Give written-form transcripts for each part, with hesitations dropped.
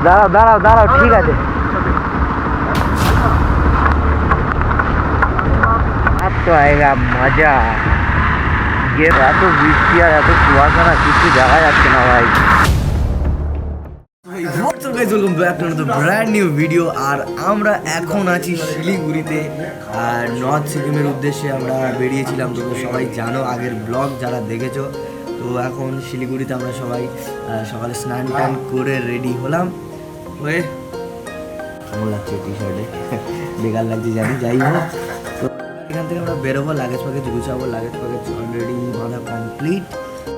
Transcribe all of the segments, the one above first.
দাঁড়াও দাঁড়াও দাঁড়াও, ঠিক আছে। अब तो आएगा मजा। এত বৃষ্টি আর এত কুয়াশা না, কিছু দেখা যাচ্ছে না ভাই। What's up guys, welcome back to another brand new video। আর আমরা এখন আছি শিলিগুড়িতে, আর নর্থ সিকিমের উদ্দেশ্যে আমরা বেরিয়েছিলাম। তো সবাই জানো, আগের ব্লগ যারা দেখেছো। তো এখন শিলিগুড়িতে আমরা সবাই সকালে স্নান টান করে রেডি হলাম হয়ে। কেমন লাগছে টি শার্টে? বেকার লাগছে জানি, যাই হোক। তো এখান থেকে আমরা বেরোবো, লাগেজ প্যাকেজ গুছাবো। লাগেজ প্যাকেজ অলরেডি বাঁধা কমপ্লিট।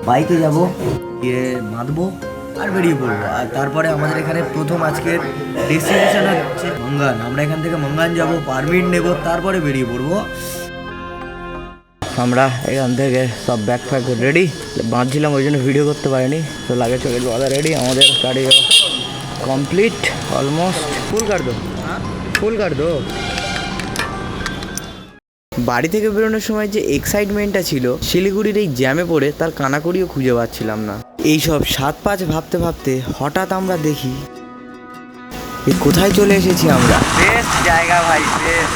বাইকে যাব, গিয়ে বাঁধবো আর বেরিয়ে পড়বো। আর তারপরে আমাদের এখানে প্রথম আজকের ডেস্টিনেশন হচ্ছে মঙ্গান। আমরা এখান থেকে মঙ্গান যাব, পারমিট নেব, তারপরে বেরিয়ে পড়বো। আমরা এখান থেকে সব ব্যাগ ফ্যাগ রেডি বাঁধছিলাম, ওই জন্য ভিডিও করতে পারিনি। তো লাগেজ প্যাকেজ বাঁধা রেডি, আমাদের গাড়ি কমপ্লিট অলমোস্ট। ফুল কাট দো। বাড়ি থেকে বেরোনোর সময় যে এক্সাইটমেন্টটা ছিল, শিলিগুড়ির এই জ্যামে পড়ে তার কানাকড়িও খুঁজে পাচ্ছিলাম না। এইসব 7-5 ভাবতে ভাবতে হঠাৎ আমরা দেখি কোথায় চলে এসেছি আমরা। বেস্ট জায়গা ভাই, বেস্ট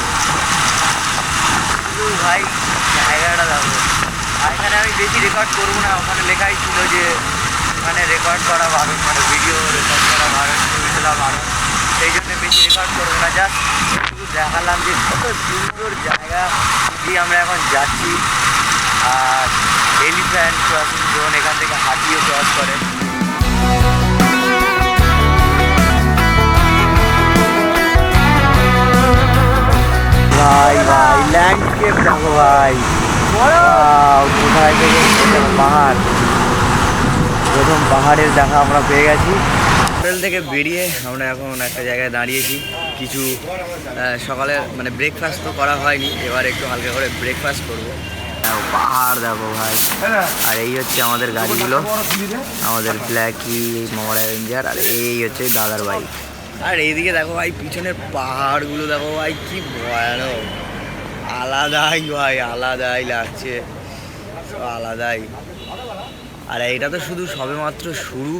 ভাই জায়গাটা দেখো। এখানে আমি বেশি রেকর্ড করবো না, ওখানে লেখাই ছিল যে ওখানে রেকর্ড করা বারণ, মানে ভিডিও রেকর্ড করা বারণ, ছবি তোলা বারণ। সেই জন্য বেশি রেকর্ড করবো না, জাস্ট শুধু দেখালাম যে কত সুন্দর জায়গা দিয়ে আমরা এখন যাচ্ছি। আর এলিফ্যান্ট ক্রসিং জোন, এখান থেকে হাতিও ক্রস করে। ভাই ভাই ল্যান্ডস্কেপ দেখো ভাই, কোথায় থেকে পাহাড়, প্রথম পাহাড়ের দেখা আমরা পেয়ে গেছি। হোটেল থেকে বেরিয়ে আমরা এখন একটা জায়গায় দাঁড়িয়েছি। কিছু সকালে মানে ব্রেকফাস্ট তো করা হয়নি, এবার একটু হালকা করে ব্রেকফাস্ট করবো। পাহাড় দেখো ভাই। আর এই হচ্ছে আমাদের গাড়িগুলো, আমাদের ব্ল্যাকি, মামারা রেঞ্জার, আর এই হচ্ছে দাদার বাইক। আর এইদিকে দেখো ভাই, পিছনের পাহাড়গুলো দেখো ভাই, কি ভয়ানক, আলাদাই ভাই, আলাদাই লাগছে, আলাদাই। আর এটা তো শুধু সবেমাত্র শুরু,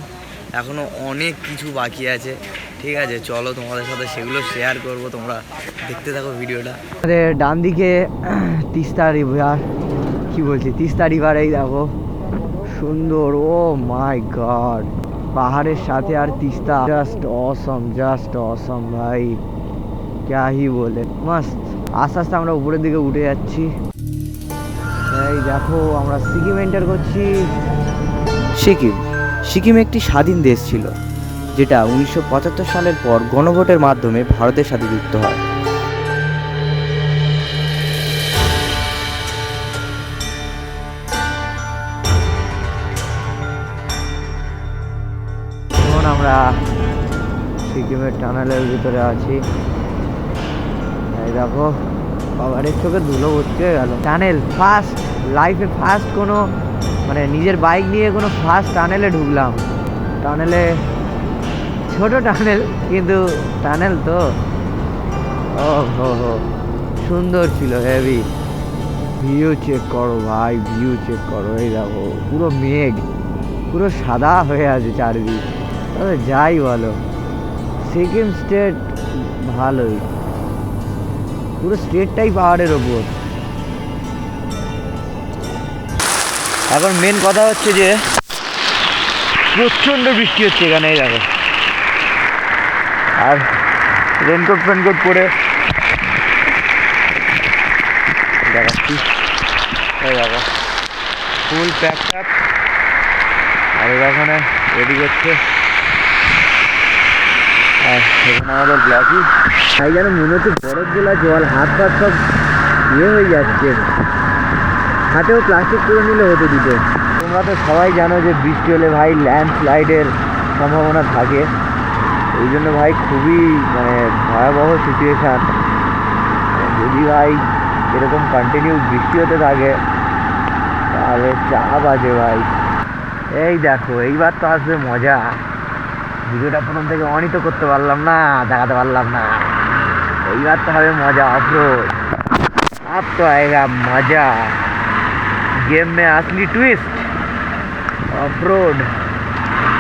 এখনো অনেক কিছু বাকি আছে। ঠিক আছে, চলো তোমাদের সাথে সেগুলো শেয়ার করব, তোমরা দেখতে থাকো ভিডিওটা। আমাদের ডান দিকে তিস্তা রিভার, কি বলছি, তিস্তা রিভার। এই দেখো সুন্দর, ও মাই গড, পাহাড়ের সাথে আর তিস্তা, জাস্ট অসম ভাই, ক্যা হি বলে, মাস্ত। আস্তে আস্তে আমরা উপরের দিকে উঠে যাচ্ছি। এই দেখো আমরা সিকিম এন্টার করছি। সিকিম একটি স্বাধীন দেশ ছিল, যেটা 1975 সালের পর গণভোটের মাধ্যমে ভারতের সাথে যুক্ত হয়। এখন আমরা সিকিমের টানেলের ভিতরে আছি। এই দেখো, বাবারের চোখে ধুলো ভর্তি হয়ে গেল। টানেল ফার্স্ট লাইফে, ফার্স্ট কোনো মানে নিজের বাইক নিয়ে কোনো ফার্স্ট টানেলে ঢুকলাম। টানেলে ছোট টানেল, কিন্তু টানেল তো ও হো সুন্দর ছিল, হেভি। ভিউ চেক করো ভাই, ভিউ চেক করো। এই দেখো পুরো মেঘ, পুরো সাদা হয়ে আছে চারিদিক। তবে যাই বলো, সিকিম স্টেট ভালোই, পুরো স্টেটটাই পাহাড়ের ওপর। এখন মেন কথা হচ্ছে যে প্রচণ্ড বৃষ্টি হচ্ছে এখানে। এই দেখো, আর রেনকোট ফেনকোট পরে দেখাচ্ছি। এই দেখো ফুল প্যাক আপ, আর এখানে রেডি করছে। আর এখানে আমাদের ব্ল্যাকি তাই যেন মনে হচ্ছে বরফ গোলা জল, হাত পাত সব ইয়ে হয়ে যাচ্ছে। হাতেও প্লাস্টিক করে নিলে হতো দুটো। তোমরা তো সবাই জানো যে বৃষ্টি হলে ভাই ল্যান্ডস্লাইডের সম্ভাবনা থাকে, এই জন্য ভাই খুবই মানে ভয়াবহ সিচুয়েশান। যদি ভাই এরকম কন্টিনিউ বৃষ্টি হতে থাকে তাহলে চাপ আছে ভাই। এই দেখো, এইবার তো আসবে মজা। ভিডিওটা প্রথম থেকে অনই তো করতে পারলাম না, দেখাতে পারলাম না। এইবার তো হবে মজা, অফরোড। अब तो आएगा मजा। गेम में असली ट्विस्ट, ऑफ रोड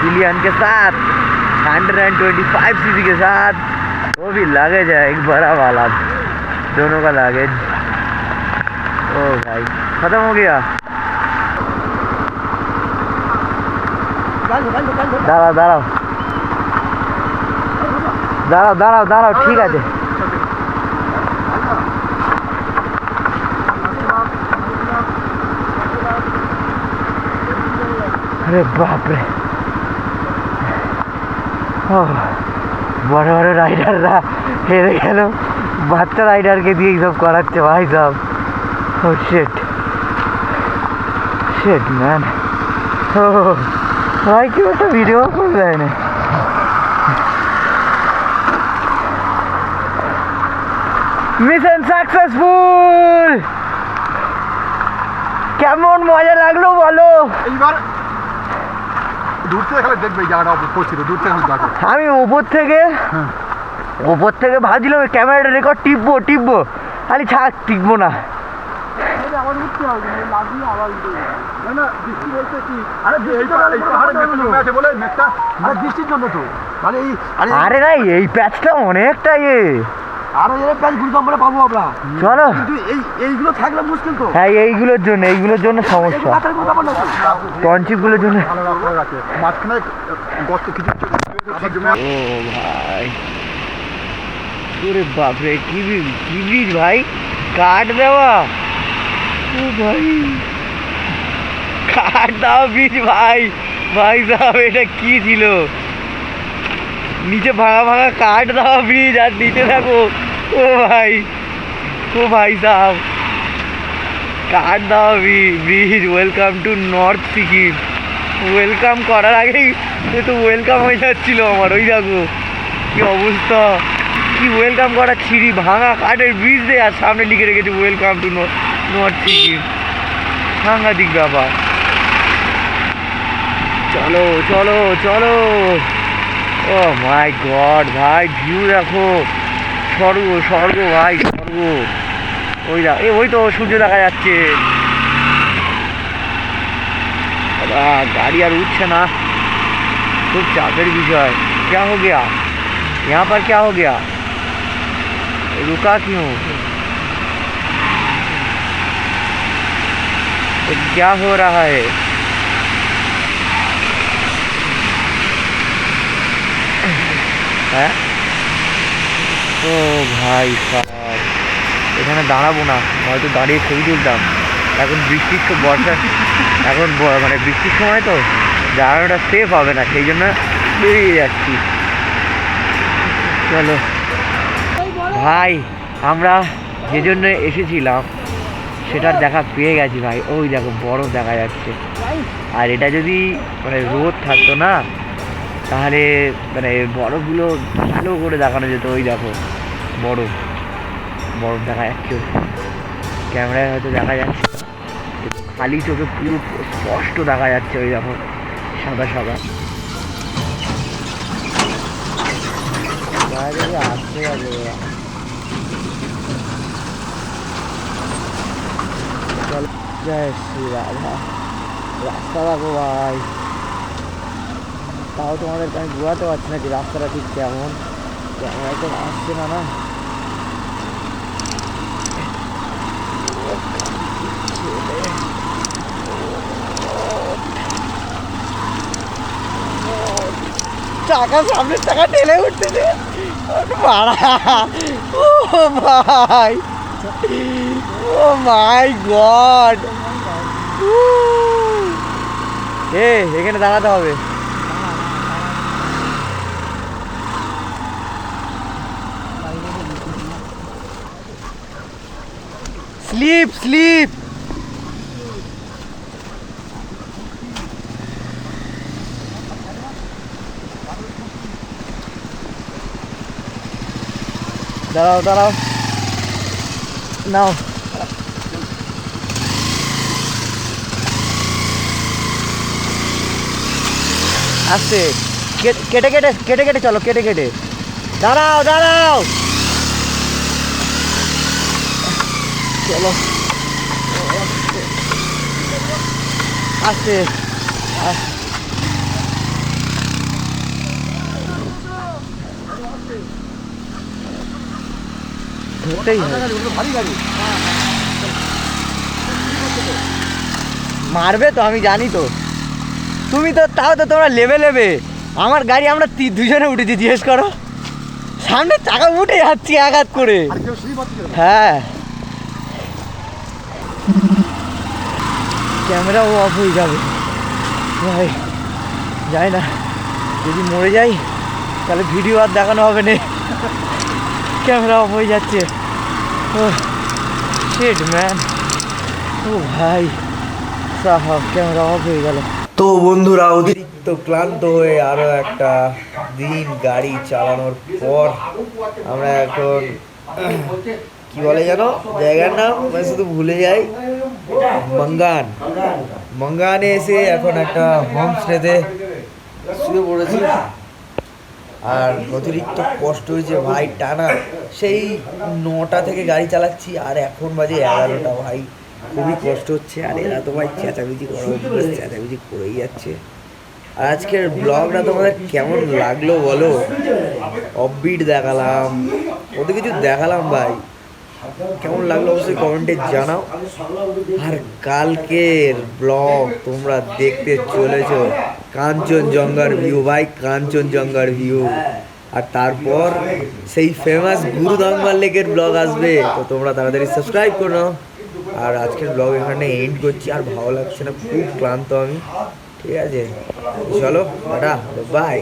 किलियन के साथ। 125 सीसी के साथ, वो भी लगेज है एक बड़ा वाला, दोनों का लगेज। ओ भाई खत्म हो गया। दाঁড়াও দাঁড়াও দাঁড়াও দাঁড়াও দাঁড়াও ঠিক আছে। আরে বাপরে, বড় বড় রাইডাররা হেরে গেল, বাচ্চা রাইডারকে দিয়ে সব করাচ্ছে ভাই সব। ও শিট শিট ম্যান, ও ভাই কেউ একটা ভিডিও করে দেয় না। Mission successful. কেমন মজা লাগলো বলো? এইবার দূর থেকে খালি দেখবে জায়গাটা পড়ছিল, দূর থেকে খালি দেখো। আমি উপর থেকে ভাবছিলাম ক্যামেরাটা রেকর্ড টিপবো খালি ছাড়, টিপবো না। আবার উঠতে হবে, লাগিয়ে আবার উঠতে হবে। না না, বৃষ্টি বলতে কি, আরে এই পাহাড়ে মেঘ জমে আছে বলে মেঘটা, আরে বৃষ্টির জন্য তো। মানে এই আরে না, এই প্যাচটা অনেকটা আরো এর প্যাচ ভূমিকম্পে পাবো আমরা। চলো, কিন্তু এইগুলো থাকলে মুশকিল তো। হ্যাঁ এইগুলোর জন্য সমস্যা, টনচিপগুলোর জন্য। মাঝখানে গর্ত কিছু ও ভাই, ওরে বাপরে, কি ব্রিজ ভাই, কাঠ দেওয়া। ও ভাই, কাঠ দেওয়া ব্রিজ ভাই সাহেব, এটা কি ছিল? নিচে ভাঙা কাঠ দেওয়া ব্রিজ, আর নিচে দেখো ও ভাই সাহেব, কাঠ দেওয়া bridge. Welcome to north Sikkim. Welcome করার আগেই তো ওয়েলকাম হয়ে যাচ্ছিল আমার। ওই দেখো কি অবস্থা, কি ওয়েলকাম করার সিঁড়ি, ভাঙা কাঠের ব্রিজ দিয়ে, আর সামনে লিখে রেখেছে ওয়েলকাম টু নর্থ সিকিম। সাংঘাতিক ব্যাপার। চলো চলো চলো। ও মাই গড ভাই, ভিউ দেখো, স্বর্গ ভাই, স্বর্গ। ওই তো সূর্য দেখা যাচ্ছে। গাড়ি আর উঠছে না, খুব চাপের বিষয়। क्या हो गया यहाँ पर, क्या हो गया, रुका क्यों, तो क्या हो रहा है? হ্যাঁ, ও ভাই সাহেব, এখানে দাঁড়াবো না, হয়তো দাঁড়িয়ে ছবি তুলতাম। এখন মানে বৃষ্টির সময় তো জায়গাটা সেফ হবে না, সেই জন্য বেরিয়ে যাচ্ছি। চলো ভাই, আমরা যে জন্য এসেছিলাম সেটার দেখা পেয়ে গেছি ভাই। ওই দেখো বরফ দেখা যাচ্ছে, আর এটা যদি মানে রোদ থাকতো না, তাহলে মানে বরফগুলো ভালো করে দেখানো যেত। ওই দেখো বরফ দেখা যাচ্ছে, ক্যামেরায় হয়তো দেখা যাচ্ছে, খালি চোখে পুরো স্পষ্ট দেখা যাচ্ছে। ওই দেখো সাদা আসতে যাবে ওরা। জয় শ্রী রাধা। রাস্তা দেখো ভাই, তাও তোমাদেরকে আমি বোঝাতে পারছি না যে রাস্তাটা ঠিক কেমন, ক্যামেরা তো আসছে না। চাকা, সামনের চাকা ঠেলে উঠতেছে ভাড়া। ও ভাই, ও মাই গড, এখানে দাঁড়াতে হবে। স্লিপ দাঁড়াও নাও। আস্তে, কেটে চলো, কেটে দাঁড়াও চলো, আস্তে ধরতেই হবে। ভারী গাড়ি মারবে তো, আমি জানি তো। তুমি তো তাও তো তোমরা লেবে আমার গাড়ি আমরা দুজনে উঠেছি, জিজ্ঞেস করো। সামনে চাকা উঠে যাচ্ছি আঘাত করে। আর কেউ সিঁড়ি পাচ্ছে কেন? হ্যাঁ, ক্যামেরাও অফ হয়ে যাবে ভাই, যাই না। যদি মরে যাই তাহলে ভিডিও আর দেখানো হবে না, ক্যামেরা অফ হয়ে যাচ্ছে। ও শিট ম্যান, ও ভাই সাহাব, ক্যামেরা অফ হয়ে গেল। তো বন্ধুরা, অতিরিক্ত ক্লান্ত হয়ে আরো একটা দিন গাড়ি চালানোর পর আমরা এখন কি বলে জানো জায়গার নাম, আমি শুধু ভুলে যাই, মঙ্গানে এসে এখন একটা হোমস্টেতে শুয়ে পড়েছি। আর অতিরিক্ত কষ্ট হয়েছে ভাই, টানা সেই 9টা থেকে গাড়ি চালাচ্ছি আর এখন বাজে 11টা ভাই, খুবই কষ্ট হচ্ছে। আর এরা তো ভাই চেঁচামেচি চেঁচামেচি করেই যাচ্ছে। আর আজকের ব্লগটা তোমাদের কেমন লাগলো বলো? অফবিট দেখালাম, কত কিছু দেখালাম ভাই, কেমন লাগলো অবশ্যই কমেন্টে জানাও। আর কালকের ব্লগ তোমরা দেখতে চলেছো কাঞ্চনজঙ্ঘার ভিউ ভাই, কাঞ্চনজঙ্ঘার ভিউ। আর তারপর সেই ফেমাস গুরুদাম্বার লেকের ব্লগ আসবে, তো তোমরা তাড়াতাড়ি সাবস্ক্রাইব করে নাও। আর আজকের ব্লগ এখানে এন্ড করছি, আর ভালো লাগছে না, খুব ক্লান্ত আমি। ঠিক আছে, চলো টাটা, বাই।